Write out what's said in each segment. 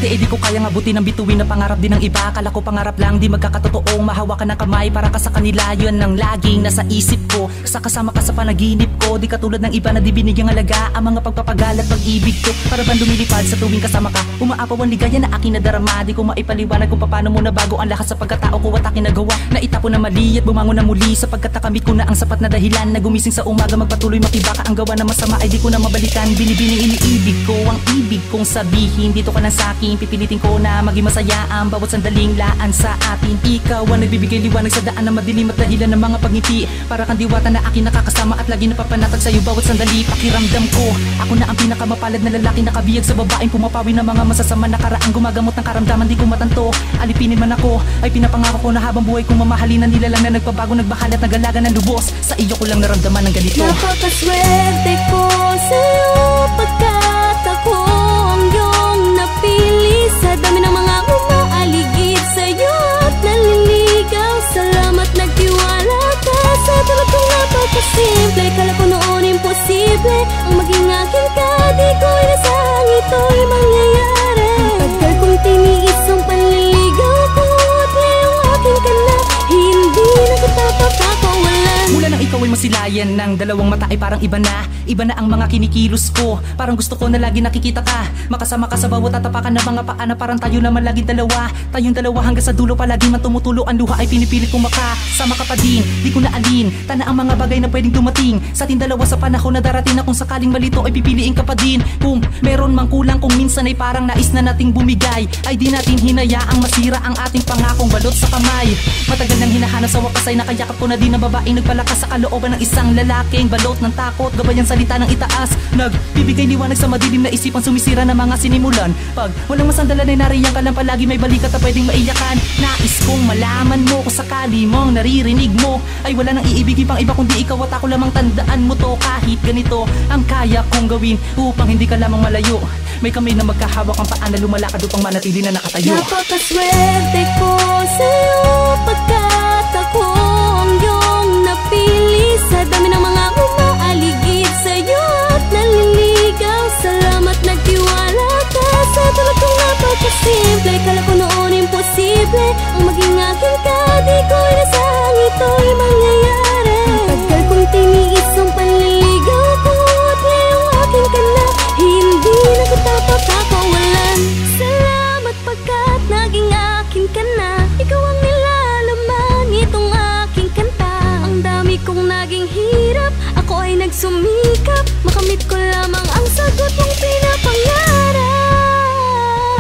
Dati di ko kayang abutin ang bituin na pangarap din ng iba. Kala ko pangarap lang, di magkakatotoong mahawakan ng kamay para ka sa kanila. Yun ang laging nasa isip ko, sa kasama ka sa panaginip ko. Di katulad ng iba na di binigyang alaga ang mga pagpapagal at pag-ibig ko. Para bang lumilipad sa tuwing kasama ka, umaapaw ang ligaya na aking nadarama. Di ko maipaliwanag kung paano mo nabago ang lahat sa pagkatao ko at aking nagawa. Na itapon na mali at bumangon na muli, sapagkat nakamit ko na ang sapat na dahilan na gumising sa umaga magpatuloy makibaka. Ang gawa na masama ay di ko na mabalikan. Binibining iniibig ko ang ibig kong sabihin. Dito ka na sa'kin, pipilitin ko na maging masaya ang bawat sandaling laan sa atin. Ikaw ang nagbibigay liwanag sa daan na madilim at dahilan ng mga pagngiti. Para kang diwata na akin nakakasama at lagi napapanatag sa'yo bawat sandali. Pakiramdam ko, ako na ang pinakamapalad na lalaki na kabiyag sa babaeng pumapawi ng mga masasama na karaang gumagamot ng karamdaman. Di ko matanto, alipinin man ako, ay pinapangako ko na habang buhay kong mamahalin ang nilalang na nagpabago, nagbahal at nagalaga ng lubos. Sa iyo ko lang naramdaman ng ganito. Napakaswerte ko sa'yo, pagkat ako ang iyong napili. Sa dami ng mga umaaligid sa'yo at naliligaw. Salamat nagtiwala ka sa tulad kong napakasimple. Kala ko noon imposible ang maging akin ka. Di ko inasahang ito'y mangyayari. Ang tagal kong tiniis ang panliligaw ko at ngayong akin ka na. Hindi na kita papakawalan. Mula nang ikaw ay masilayan ng dalawang mata ay parang iba na ang mga kinikilos ko. Parang gusto ko na lagi nakikita ka, makasama ka sa bawat tatapakan ng mga paa na parang tayo naman lagi dalawa. Tayong dalawa hanggang sa dulo palagi man tumutulo ang luha ay pinipilit kong makasama ka pa din. Di ko na alin, tana ang mga bagay na pwedeng dumating sa ating dalawa sa panahon na darating na kung sakaling malito ay pipiliin ka pa din. Kung meron mang kulang, kung minsan ay parang nais na nating bumigay, ay di natin hinayaang masira ang ating pangakong balot sa kamay. Matagal nang hinahanap sa wakas ay nakayakap ko na din ang babaeng nagpalakas sa kalooban ng isang lalaking balot ng takot, gabay ang salita ng itaas, nagbibigay liwanag sa madilim na isipan, sumisira ng mga sinimulan. Pag walang masandalan ay nariyan ka lang palagi, may balikat na pwedeng maiyakan. Nais kong malaman mo kung sakali mong naririnig mo ay wala nang iibigin pang iba kundi ikaw at ako lamang. Tandaan mo to, kahit ganito ang kaya kong gawin upang hindi ka lamang malayo. May kamay na magkahawak ang paa na lumalakad upang manatili na nakatayo. Napakaswerte ko sa'yo, pagkat ako ang iyong napili. Sa dami ng mga umaaligid sa'yo at naliligaw. Salamat nagtiwala ka sa tulad kong napakasimple. Kala ko noon imposible ang maging akin ka. Di ko inasahang ito'y mangyayari. Ang tagal kong tiniis ang panliligaw ko at ngayong akin ka na. Hindi na kita papakawalan. Salamat pagkat naging akin ka na. Ikaw ang nilalaman itong aking kanta. Ang dami kong naging hirap, ako ay nagsumikap. Makamit ko lamang ang sagot mong pinapangarap.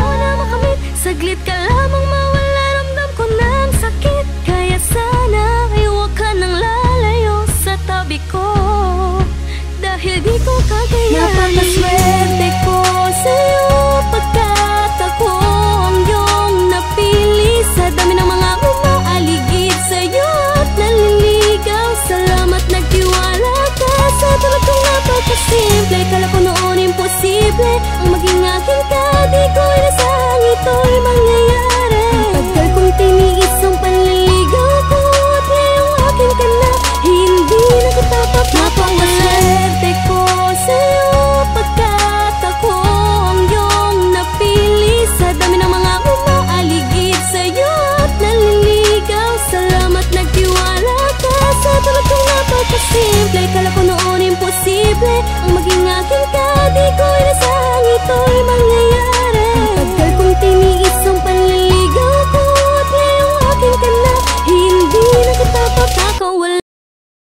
Wala makamit, saglit ka lamang mawala. Ramdam ko ng sakit, kaya sana ay huwag ka nang lalayo sa tabi ko. Dahil di ko kagayanin.